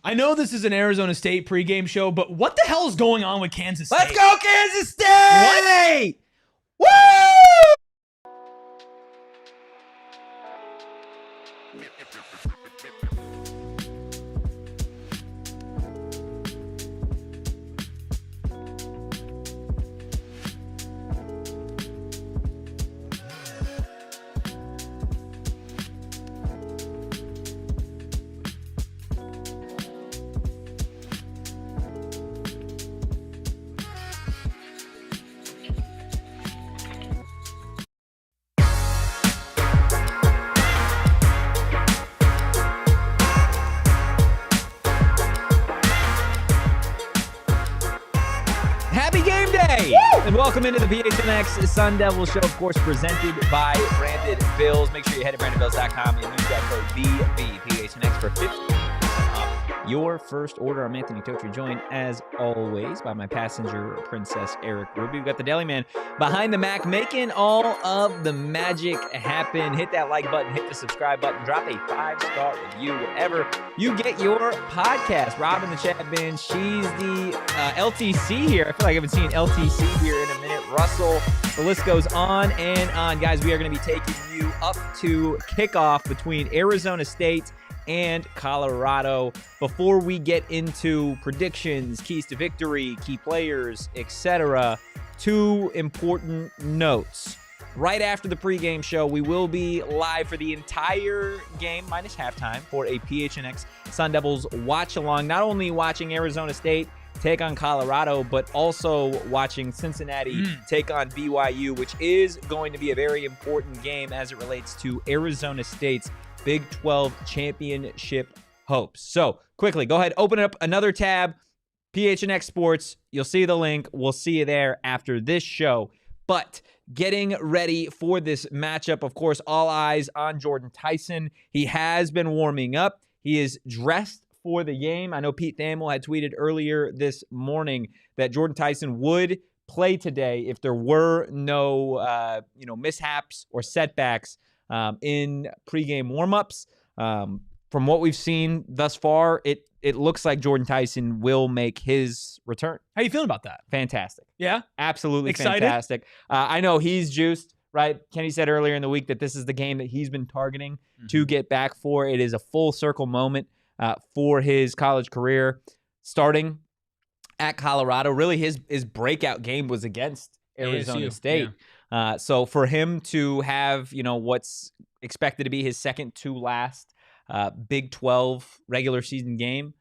I know this is an Arizona State pregame show, but what the hell is going on with Kansas State? Let's go, Kansas State! What? Woo! Happy game day! Woo! And welcome into the PHNX Sun Devil Show, of course, presented by Branded Bills. Make sure you head to brandedbills.com and use that code BBPHNX for 50% off your first order. I'm Anthony Totri, joined as always by my passenger princess, Erik Ruby. We've got the Deli Man behind the Mac, making all of the magic happen. Hit that like button, hit the subscribe button, drop a 5-star review, wherever you get your podcast. Rob in the chat bin, she's the LTC here. I feel like I haven't seen LTC here in a minute. Russell, the list goes on and on. Guys, we are going to be taking you up to kickoff between Arizona State and Colorado. Before we get into predictions, keys to victory, key players, etc., 2 important notes. Right after the pregame show, we will be live for the entire game, minus halftime, for a PHNX Sun Devils watch-along. Not only watching Arizona State take on Colorado, but also watching Cincinnati take on BYU, which is going to be a very important game as it relates to Arizona State's Big 12 championship hopes. So, quickly, go ahead, open up another tab, PHNX Sports. You'll see the link. We'll see you there after this show. But getting ready for this matchup, of course, all eyes on Jordyn Tyson. He has been warming up. He is dressed for the game. I know Pete Thamel had tweeted earlier this morning that Jordyn Tyson would play today if there were no mishaps or setbacks in pregame warmups. From what we've seen thus far, it looks like Jordyn Tyson will make his return. How you feeling about that? Fantastic. Yeah? Absolutely Excited? Fantastic. I know he's juiced, right? Kenny said earlier in the week that this is the game that he's been targeting to get back for. It is a full circle moment for his college career, starting at Colorado. Really, his breakout game was against Arizona ASU, State. yeah. So for him to have, what's expected to be his second to last Big 12 regular season game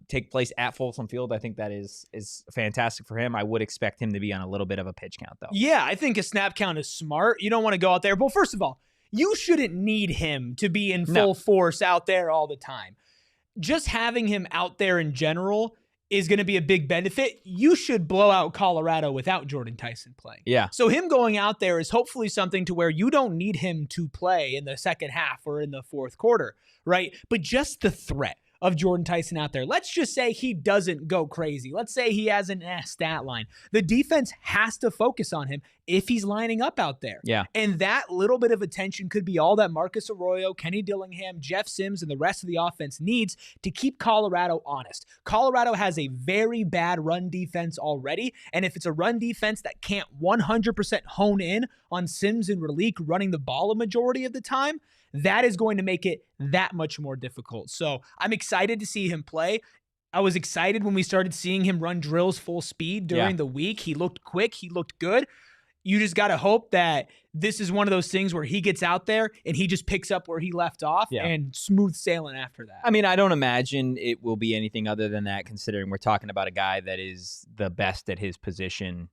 take place at Folsom Field, I think that is fantastic for him. I would expect him to be on a little bit of a pitch count, though. Yeah, I think a snap count is smart. You don't want to go out there. Well, first of all, you shouldn't need him to be in full force out there all the time. Just having him out there in general is going to be a big benefit. You should blow out Colorado without Jordyn Tyson playing. Yeah. So him going out there is hopefully something to where you don't need him to play in the second half or in the fourth quarter, right? But just the threat of Jordyn Tyson out there. Let's just say he doesn't go crazy. Let's say he has an stat line. The defense has to focus on him if he's lining up out there. Yeah. And that little bit of attention could be all that Marcus Arroyo, Kenny Dillingham, Jeff Sims, and the rest of the offense needs to keep Colorado honest. Colorado has a very bad run defense already, and if it's a run defense that can't 100% hone in on Sims and Raleek running the ball a majority of the time, that is going to make it that much more difficult. So I'm excited to see him play. I was excited when we started seeing him run drills full speed during the week. He looked quick. He looked good. You just got to hope that this is one of those things where he gets out there and he just picks up where he left off and smooth sailing after that. I mean, I don't imagine it will be anything other than that, considering we're talking about a guy that is the best at his position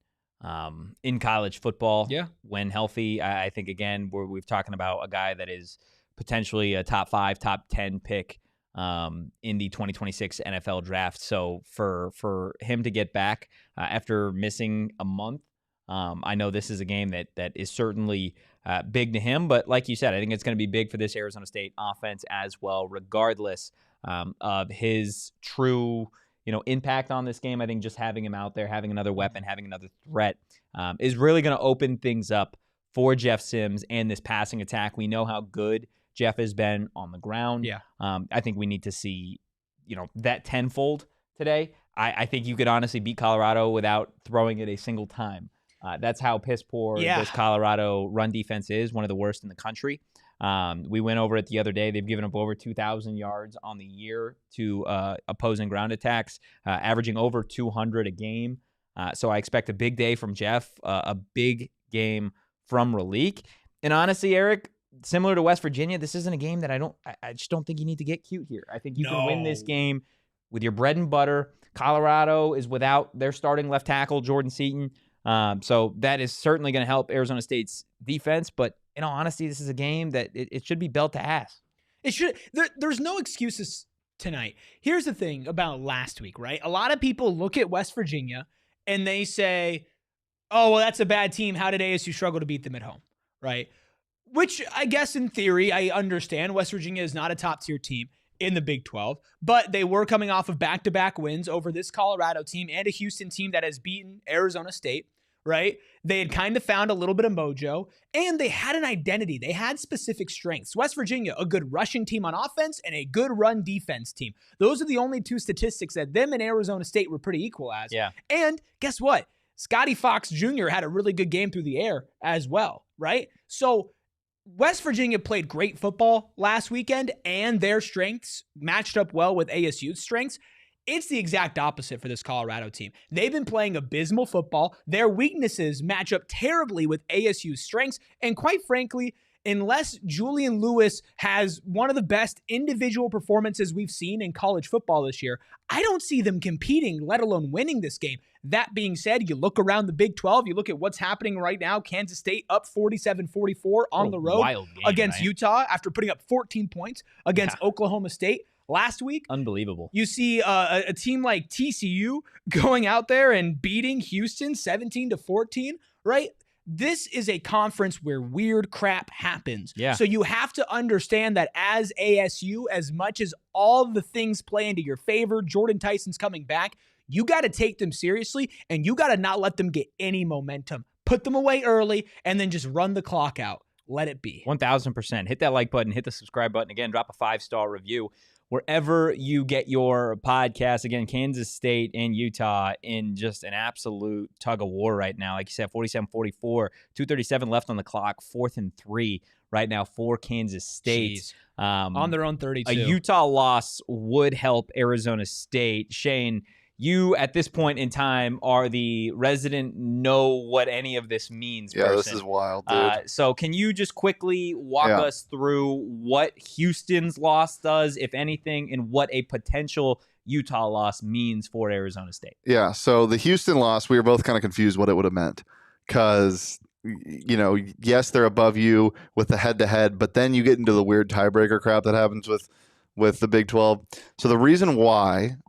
in college football when healthy. I think, again, we've talking about a guy that is potentially a top 5, top 10 pick in the 2026 NFL draft. So for him to get back after missing a month, I know this is a game that is certainly big to him, but like you said, I think it's going to be big for this Arizona State offense as well, regardless of his true impact on this game. I think just having him out there, having another weapon, having another threat is really going to open things up for Jeff Sims and this passing attack. We know how good Jeff has been on the ground. Yeah. I think we need to see that tenfold today. I think you could honestly beat Colorado without throwing it a single time. That's how piss poor this Colorado run defense is, one of the worst in the country. We went over it the other day. They've given up over 2,000 yards on the year to opposing ground attacks, averaging over 200 a game. So I expect a big day from Jeff, a big game from Raleek. And honestly, Erik, similar to West Virginia, this isn't a game that I just don't think you need to get cute here. I think you can win this game with your bread and butter. Colorado is without their starting left tackle, Jordan Seaton. So that is certainly going to help Arizona State's defense. But in all honesty, this is a game that it should be belt to ass. It should. There's no excuses tonight. Here's the thing about last week, right? A lot of people look at West Virginia and they say, oh, well, that's a bad team. How did ASU struggle to beat them at home, right? Which I guess in theory, I understand. West Virginia is not a top-tier team in the Big 12, but they were coming off of back-to-back wins over this Colorado team and a Houston team that has beaten Arizona State, right? They had kind of found a little bit of mojo, and they had an identity. They had specific strengths. West Virginia, a good rushing team on offense and a good run defense team. Those are the only two statistics that them and Arizona State were pretty equal as. Yeah. And guess what? Scotty Fox Jr. had a really good game through the air as well, right? So West Virginia played great football last weekend, and their strengths matched up well with ASU's strengths. It's the exact opposite for this Colorado team. They've been playing abysmal football. Their weaknesses match up terribly with ASU's strengths, and quite frankly, unless Julian Lewis has one of the best individual performances we've seen in college football this year, I don't see them competing, let alone winning this game. That being said, you look around the Big 12, you look at what's happening right now. Kansas State up 47-44 on the road against Utah after putting up 14 points against Oklahoma State last week. Unbelievable. You see a team like TCU going out there and beating Houston 17-14, right? This is a conference where weird crap happens. Yeah. So you have to understand that as ASU, as much as all the things play into your favor, Jordyn Tyson's coming back, you got to take them seriously, and you got to not let them get any momentum. Put them away early, and then just run the clock out. Let it be. 1,000%. Hit that like button. Hit the subscribe button. Again, drop a 5-star review wherever you get your podcast. Again, Kansas State and Utah in just an absolute tug of war right now. Like you said, 47-44, 2:37 left on the clock, 4th and 3 right now for Kansas State. On their own 32. A Utah loss would help Arizona State. Shane, you, at this point in time, are the resident know what any of this means person. This is wild, dude. So can you just quickly walk us through what Houston's loss does, if anything, and what a potential Utah loss means for Arizona State? Yeah, so the Houston loss, we were both kind of confused what it would have meant because, yes, they're above you with the head-to-head, but then you get into the weird tiebreaker crap that happens with the Big 12. So the reason why –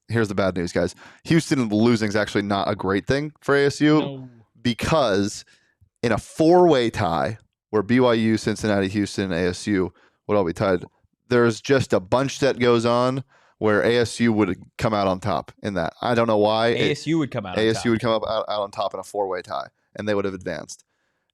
here's the bad news, guys. Houston losing is actually not a great thing for ASU because in a 4-way tie where BYU, Cincinnati, Houston, and ASU would all be tied, there's just a bunch that goes on where ASU would come out on top in that. I don't know why. ASU would come out on top. ASU would come out on top in a 4-way tie, and they would have advanced.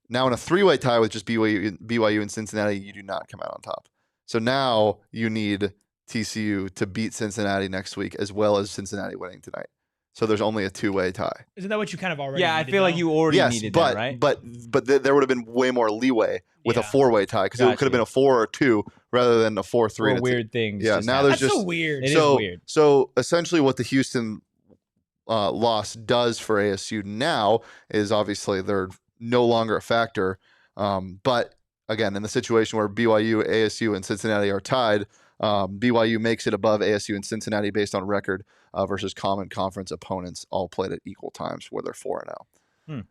Now in a 3-way tie with just BYU and Cincinnati, you do not come out on top. So now you need TCU to beat Cincinnati next week, as well as Cincinnati winning tonight. So there's only a 2-way tie. Isn't that what you kind of already? Yeah, I feel like you already needed that, right? But there would have been way more leeway with a 4-way tie because it could have been a 4 or 2 rather than a 4-3. Weird things. Yeah, now there's That's just so weird. It is weird. So essentially, what the Houston loss does for ASU now is obviously they're no longer a factor. But again, in the situation where BYU, ASU, and Cincinnati are tied. BYU makes it above ASU and Cincinnati based on record versus common conference opponents all played at equal times where they're 4-0.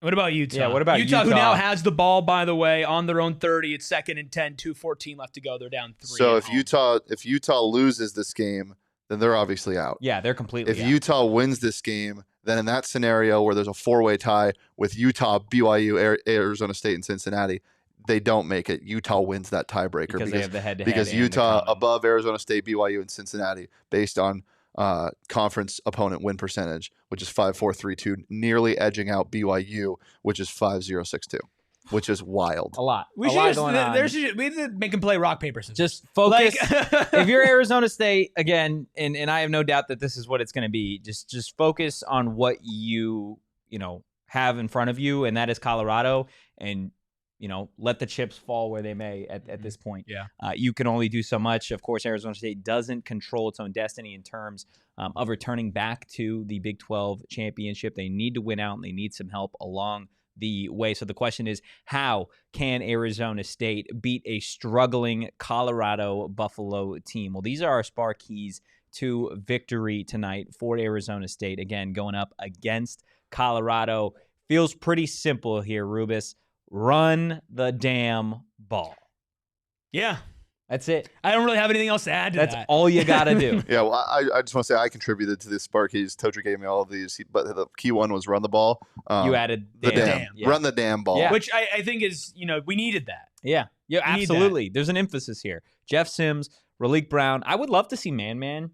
What about Utah? Yeah, what about Utah? Who now has the ball, by the way, on their own 30. It's 2nd and 10, 2:14 left to go. They're down 3. So if Utah loses this game, then they're obviously out. Yeah, they're completely out. If Utah wins this game, then in that scenario where there's a 4-way tie with Utah, BYU, Arizona State, and Cincinnati, they don't make it. Utah wins that tiebreaker because they have the head-to-head. Because Utah above Arizona State, BYU, and Cincinnati based on conference opponent win percentage, which is 5.432, nearly edging out BYU, which is 5.062. which is wild. A lot. We a lot going on. We need to make him play rock, paper, scissors. Just focus. Like, if you're Arizona State, again, and I have no doubt that this is what it's going to be, just focus on what you have in front of you, and that is Colorado, and let the chips fall where they may at this point. Yeah. You can only do so much. Of course, Arizona State doesn't control its own destiny in terms of returning back to the Big 12 championship. They need to win out, and they need some help along the way. So the question is, how can Arizona State beat a struggling Colorado Buffalo team? Well, these are our SPAR keys to victory tonight for Arizona State. Again, going up against Colorado. Feels pretty simple here, Rubus. Run the damn ball. Yeah. That's it. I don't really have anything else to add to that. That's all you got to do. Yeah, well, I just want to say I contributed to the SPAR keys. Totri gave me all of these, but the key one was run the ball. You added the damn. Yeah. Run the damn ball. Yeah. Which I think is, we needed that. Yeah, absolutely. There's an emphasis here. Jeff Sims, Raleek Brown. I would love to see Man,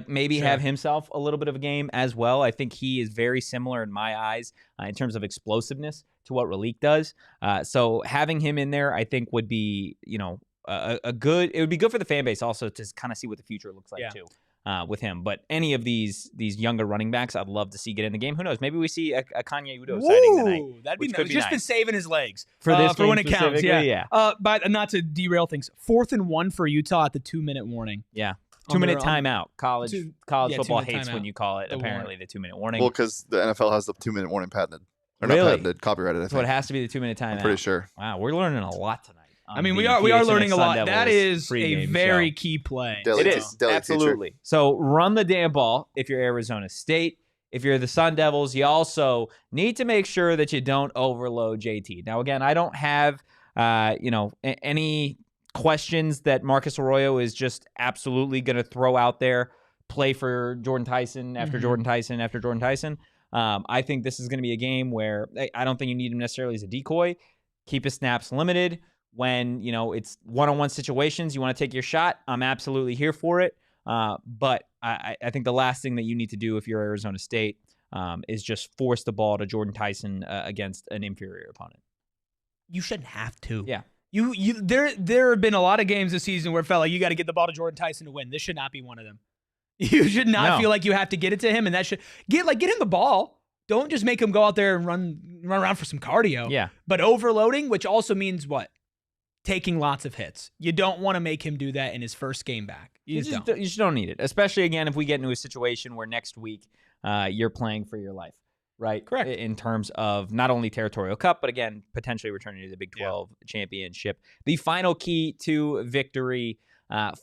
maybe have himself a little bit of a game as well. I think he is very similar in my eyes in terms of explosiveness to what Raleek does. So having him in there, I think would be, a good. It would be good for the fan base also to kind of see what the future looks like too with him. But any of these younger running backs, I'd love to see get in the game. Who knows? Maybe we see a Kanye Udo sighting tonight. That'd be nice. Could be Just nice. been saving his legs for this for when it counts. Yeah. But not to derail things. 4th and 1 for Utah at the 2-minute warning. Yeah. 2-minute timeout. College football 2-minute hates timeout. when you call it, apparently, the 2-minute warning. Well, because the NFL has the 2-minute warning patented. Or Really? not patented, copyrighted, I think. So it has to be the 2-minute timeout. I'm pretty sure. Wow, we're learning a lot tonight. I mean, we are learning a lot. That is a pregame very show. key play. Daily It is, daily absolutely. So run the damn ball if you're Arizona State. If you're the Sun Devils, you also need to make sure that you don't overload JT. Now, again, I don't have any questions that Marcus Arroyo is just absolutely going to throw out there. Play for Jordyn Tyson after Jordyn Tyson after Jordyn Tyson. I think this is going to be a game where I don't think you need him necessarily as a decoy. Keep his snaps limited. When, it's one-on-one situations, you want to take your shot, I'm absolutely here for it. But I think the last thing that you need to do if you're Arizona State is just force the ball to Jordyn Tyson against an inferior opponent. You shouldn't have to. Yeah. There have been a lot of games this season where it felt like you got to get the ball to Jordyn Tyson to win. This should not be one of them. You should not feel like you have to get it to him, and that should get him the ball. Don't just make him go out there and run around for some cardio. Yeah. But overloading, which also means what? Taking lots of hits. You don't want to make him do that in his first game back. You just don't need it, especially, again, if we get into a situation where next week you're playing for your life, right? Correct. In terms of not only Territorial Cup, but, again, potentially returning to the Big 12 championship. The final key to victory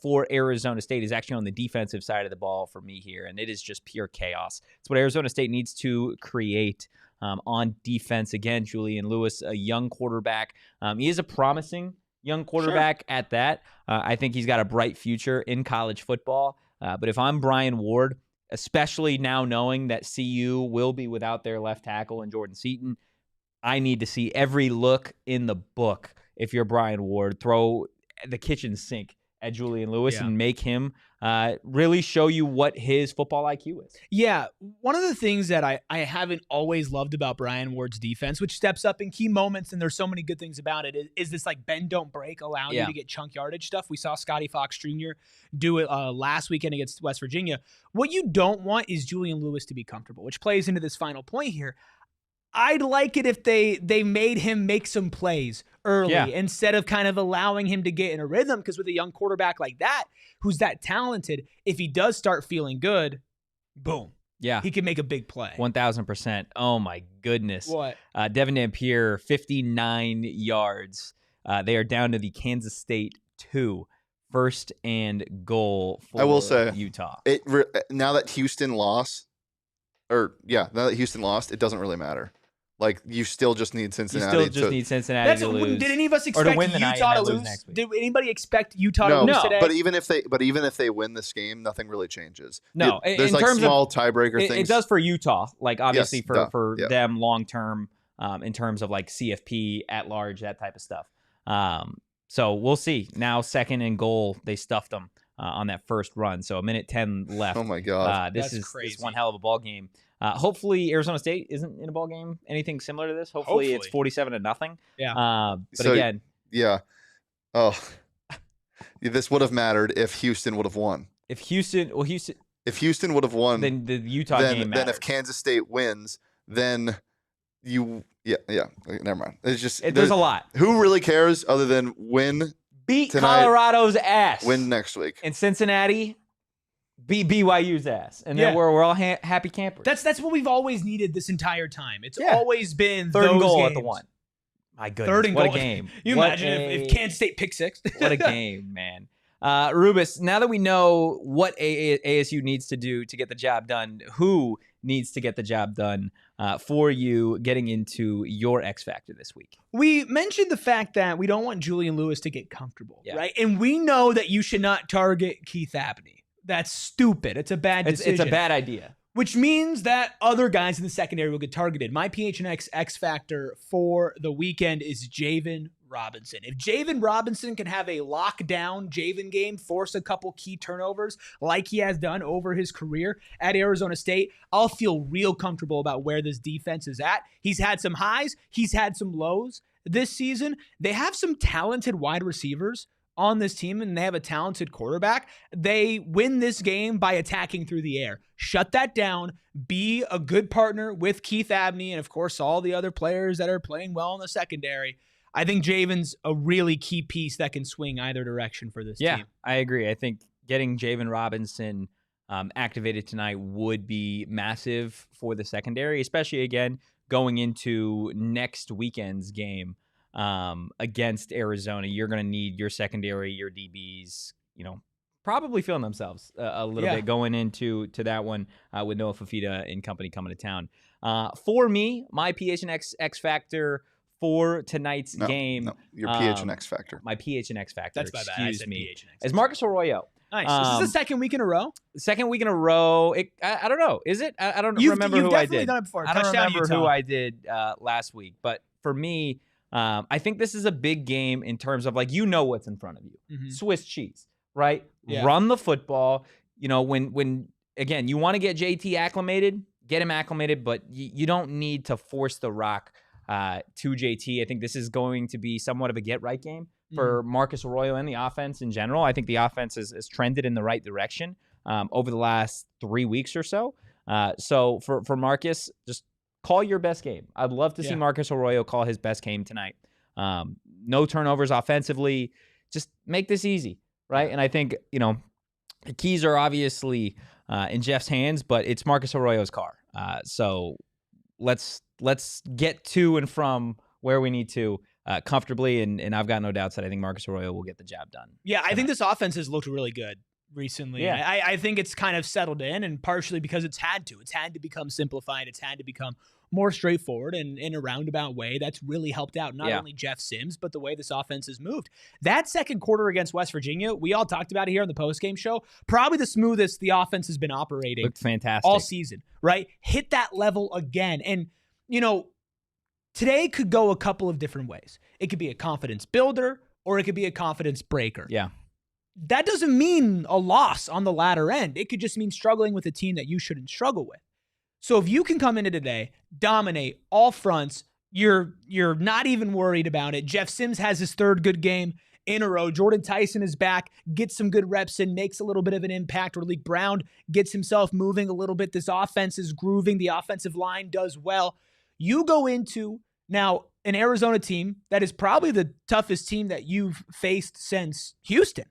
for Arizona State is actually on the defensive side of the ball for me here, and it is just pure chaos. It's what Arizona State needs to create on defense. Again, Julian Lewis, a young quarterback. He is a promising young quarterback at that. I think he's got a bright future in college football. But if I'm Brian Ward, especially now knowing that CU will be without their left tackle and Jordan Seaton, I need to see every look in the book. If you're Brian Ward, throw the kitchen sink at Julian Lewis and make him really show you what his football IQ is. Yeah. One of the things that I haven't always loved about Brian Ward's defense, which steps up in key moments, and there's so many good things about it, is this bend, don't break, allowing you to get chunk yardage stuff. We saw Scotty Fox Jr. do it last weekend against West Virginia. What you don't want is Julian Lewis to be comfortable, which plays into this final point here. I'd like it if they made him make some plays early instead of kind of allowing him to get in a rhythm, because with a young quarterback like that, who's that talented, if he does start feeling good, boom. Yeah. He can make a big play. 1,000%. Oh, my goodness. What? Devin Dampier, 59 yards. They are down to the Kansas State 2. 1st and goal for I will say, Utah. Now that Houston lost, it doesn't really matter. You still just need Cincinnati. You still just need Cincinnati to lose. Did any of us expect Utah to lose next week? Did anybody expect Utah to lose today? But even if they win this game, nothing really changes. No, there's small tiebreaker things. It does for Utah. Obviously for yeah. them long term, in terms of CFP at large, that type of stuff. So we'll see. Now 2nd and goal, they stuffed them on that first run. So a minute 10 left. Oh my God. This is one hell of a ball game. Hopefully Arizona State isn't in a ball game. Anything similar to this. Hopefully. It's 47-0. Yeah. But again. Yeah. Oh, this would have mattered if Houston would have won. If Houston would have won, then the Utah game mattered. Then if Kansas State wins, then never mind. It's just there's a lot. Who really cares other than beat tonight, Colorado's ass, win next week, and Cincinnati beat BYU's ass, and then we're all happy campers. That's what we've always needed this entire time. It's always been third those goal games. at the one. My goodness, third and what goal. A game! You imagine if Kansas State pick six. What a game, man. Rubus, now that we know what ASU needs to do to get the job done, who needs to get the job done for you getting into your X Factor this week? We mentioned the fact that we don't want Julian Lewis to get comfortable, right? And we know that you should not target Keith Abney. That's stupid. It's a bad decision. It's a bad idea. Which means that other guys in the secondary will get targeted. My PHNX X Factor for the weekend is Javen Robinson. If Javen Robinson can have a lockdown Javen game, force a couple key turnovers like he has done over his career at Arizona State, I'll feel real comfortable about where this defense is at. He's had some highs. He's had some lows this season. They have some talented wide receivers on this team, and they have a talented quarterback. They win this game by attacking through the air. Shut that down. Be a good partner with Keith Abney and, of course, all the other players that are playing well in the secondary. I think Javen's a really key piece that can swing either direction for this team. Yeah, I agree. I think getting Javen Robinson activated tonight would be massive for the secondary, especially, again, going into next weekend's game. Against Arizona, you're going to need your secondary, your DBs, probably feeling themselves a little bit going into that one with Noah Fafita and company coming to town. For me, my PHNX X Factor for tonight's game. No, your PHNX Factor. My PHNX Factor. That's my bad. Excuse me. Is Marcus Arroyo. Nice. Is this the second week in a row? Second week in a row. I don't know. Is it? I don't remember who I did. You've definitely done it before. I don't remember who I did last week. But for me, I think this is a big game in terms of what's in front of you. Mm-hmm. Swiss cheese, right? Yeah. Run the football. When again, you want to get JT acclimated, get him acclimated, but you don't need to force the rock to JT. I think this is going to be somewhat of a get-right game for Marcus Arroyo and the offense in general. I think the offense has trended in the right direction over the last 3 weeks or so. So for Marcus, just call your best game. I'd love to see Marcus Arroyo call his best game tonight. No turnovers offensively. Just make this easy, right? And I think, the keys are obviously in Jeff's hands, but it's Marcus Arroyo's car. So let's get to and from where we need to comfortably, and I've got no doubts that I think Marcus Arroyo will get the job done. Yeah, I think this offense has looked really good recently. Yeah. I think it's kind of settled in, and partially because it's had to. It's had to become simplified. It's had to become more straightforward, and in a roundabout way that's really helped out not only Jeff Sims, but the way this offense has moved. That second quarter against West Virginia, we all talked about it here on the postgame show, probably the smoothest the offense has been operating. Looked fantastic all season, right? Hit that level again. And, today could go a couple of different ways. It could be a confidence builder, or it could be a confidence breaker. Yeah. That doesn't mean a loss on the latter end. It could just mean struggling with a team that you shouldn't struggle with. So if you can come into today, dominate all fronts, you're not even worried about it. Jeff Sims has his third good game in a row. Jordyn Tyson is back, gets some good reps in, makes a little bit of an impact. Raleek Brown gets himself moving a little bit. This offense is grooving. The offensive line does well. You go into now an Arizona team that is probably the toughest team that you've faced since Houston.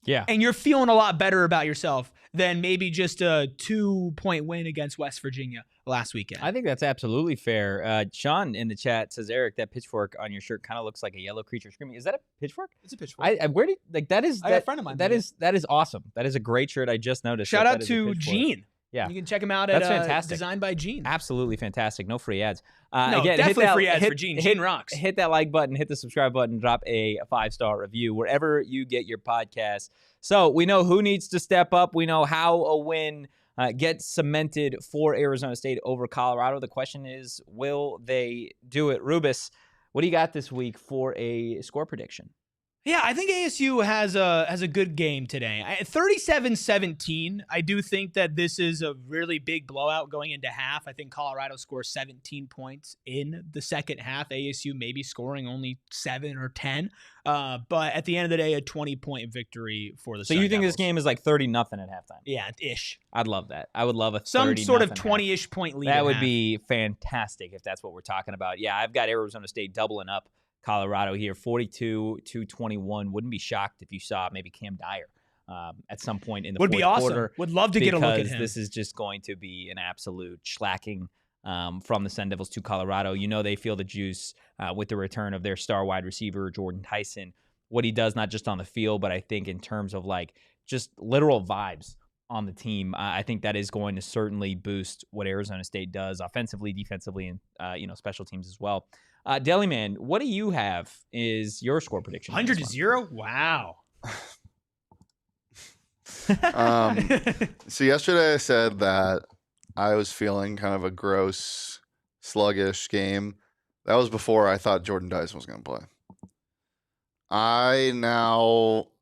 Yeah. And you're feeling a lot better about yourself than maybe just a 2-point win against West Virginia last weekend. I think that's absolutely fair. Sean in the chat says, Erik, that pitchfork on your shirt kind of looks like a yellow creature screaming. Is that a pitchfork? It's a pitchfork. Where did that is I got a friend of mine. That is awesome. That is a great shirt. I just noticed. Shout out to Gene. Yeah. You can check him out at fantastic. Designed by Gene. Absolutely fantastic. No free ads. No, again, definitely free ads for Gene. Gene rocks. Hit that like button, hit the subscribe button, drop a 5-star review wherever you get your podcast. So we know who needs to step up. We know how a win gets cemented for Arizona State over Colorado. The question is, will they do it? Rubus, what do you got this week for a score prediction? Yeah, I think ASU has a good game today. 37-17. I do think that this is a really big blowout going into half. I think Colorado scores 17 points in the second half. ASU maybe scoring only 7 or 10. But at the end of the day, a 20-point victory for the So Sun you think Devils. this game is like 30-0 at halftime? Yeah, ish. I'd love that. I would love a Some sort of 30-0 20-ish point lead. That at would half. be fantastic if that's what we're talking about. Yeah, I've got Arizona State doubling up Colorado here, 42-21. Wouldn't be shocked if you saw maybe Cam Dyer at some point in the would fourth be awesome. quarter. Would love to get a look at Because him. this is just going to be an absolute shellacking from the Sun Devils to Colorado. You know they feel the juice with the return of their star wide receiver, Jordyn Tyson. What he does, not just on the field, but I think in terms of like just literal vibes on the team. I think that is going to certainly boost what Arizona State does offensively, defensively, and special teams as well. Deliman, what do you have is your score prediction? 100-0? Wow. So yesterday I said that I was feeling kind of a gross, sluggish game. That was before I thought Jordyn Tyson was going to play. I'm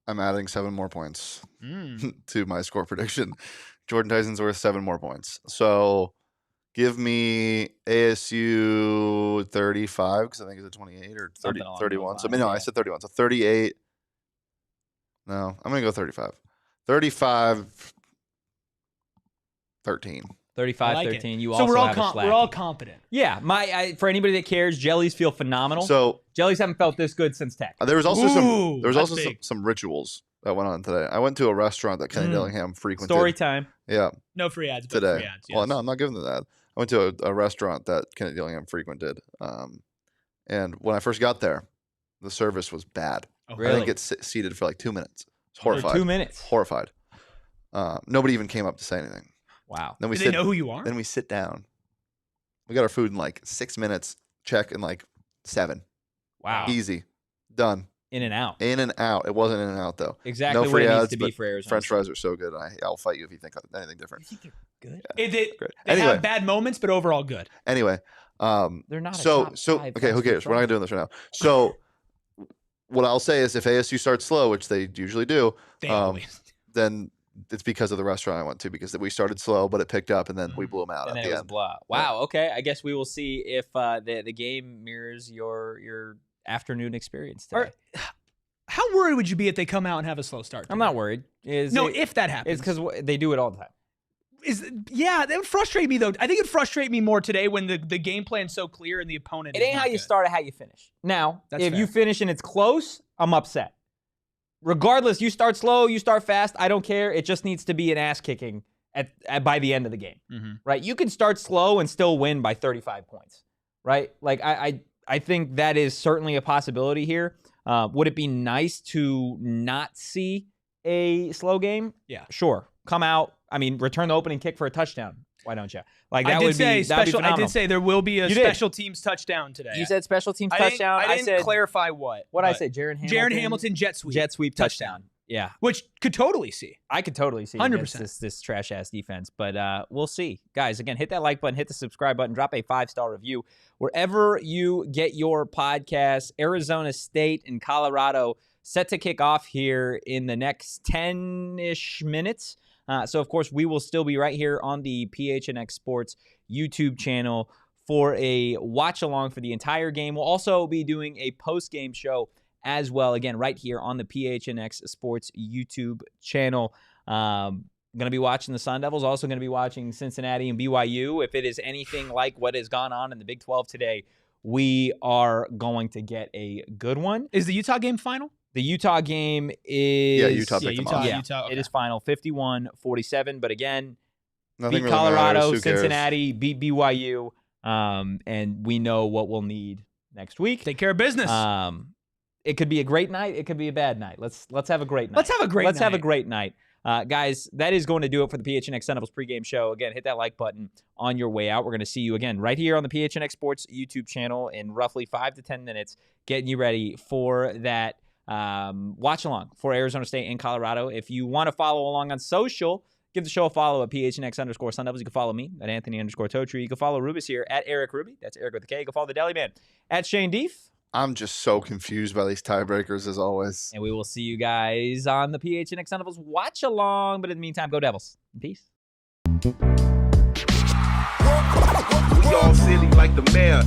adding 7 more points to my score prediction. Jordyn Tyson's worth 7 more points. So give me ASU 35 because I think it's a 28 or 30, 31. So I said 31. So 38. No, I'm going to go 35. 35 13. 35-13. You so also we're all have a we're all confident. Yeah, for anybody that cares, jellies feel phenomenal. So jellies haven't felt this good since Tech. there was also Ooh, some rituals that went on today. I went to a restaurant that Kenny Dillingham frequented. Story time. Yeah. No free ads, but Today. free ads. Yes. Well, no, I'm not giving them that. I went to a restaurant that Kenny Dillingham frequented. And when I first got there, the service was bad. Oh, I really? didn't get seated for like 2 minutes. It's horrified. For 2 minutes. Horrified. Nobody even came up to say anything. Wow. Then we Do they know who you are? Then we sit down. We got our food in like 6 minutes. Check in like 7. Wow. Easy. Done. In and out. In and out. It wasn't in and out though. Exactly No what free it needs ads, to be but for Arizona. French fries are so good. I'll fight you if you think anything different. You think they're good? Yeah, They anyway, have bad moments, but overall good. anyway, They're not. so a top 5 okay, who fast cares? food We're not restaurant. doing this right now. So what I'll say is, if ASU starts slow, which they usually do, They always. then it's because of the restaurant I went to, because we started slow, but it picked up, and then we blew them out And at then it the was a end. blowout. Wow. Okay. I guess we will see if the game mirrors your afternoon experience today. How worried would you be if they come out and have a slow start? I'm not worried. If that happens. It's because they do it all the time. That would frustrate me though. I think it'd frustrate me more today when the game plan's so clear and the opponent. It is ain't not how you good. start, or how you finish. Now, That's if fair. you finish and it's close, I'm upset. Regardless, you start slow, you start fast. I don't care. It just needs to be an ass kicking by the end of the game, right? You can start slow and still win by 35 points, right? Like I think that is certainly a possibility here. Would it be nice to not see a slow game? Yeah. Sure. Come out. I mean, return the opening kick for a touchdown. Why don't you? Like that I did would say be that'd be special. I phenomenal. did say there will be a You did. special teams touchdown today. You said special teams I touchdown. I didn't said clarify what. what I but say. Jaron Hamilton. jet sweep. Jet sweep touchdown. Yeah. Which could totally see. I could totally see 100%. this trash ass defense, but we'll see, guys. Again, hit that like button, hit the subscribe button, drop a 5-star review wherever you get your podcasts. Arizona State and Colorado set to kick off here in the next 10-ish minutes. So of course we will still be right here on the PHNX Sports YouTube channel for a watch along for the entire game. We'll also be doing a post game show as well, again, right here on the PHNX Sports YouTube channel. Going to be watching the Sun Devils, also going to be watching Cincinnati and BYU. If it is anything like what has gone on in the Big 12 today, we are going to get a good one. Is the Utah game final? The Utah game is... Yeah, Utah picked them up. Yeah, Utah, okay. It is final, 51-47. But again, Nothing beat really Colorado, matters. Who cares? Cincinnati, beat BYU, and we know what we'll need next week. Take care of business. It could be a great night. It could be a bad night. Let's have a great night. Let's have a great Let's night. have a great night. Guys, that is going to do it for the PHNX Sun Devils pregame show. Again, hit that like button on your way out. We're going to see you again right here on the PHNX Sports YouTube channel in roughly 5 to 10 minutes, getting you ready for that watch along for Arizona State and Colorado. If you want to follow along on social, give the show a follow at PHNX_Sun Devils. You can follow me at Anthony_Totri. You can follow Rubis here at Erik Ruby. That's Erik with a K. You can follow the Deli Man at Shane Dief. I'm just so confused by these tiebreakers as always. And we will see you guys on the PHNX Sun Devils watch along. But in the meantime, go Devils. Peace. We all silly like the mayor.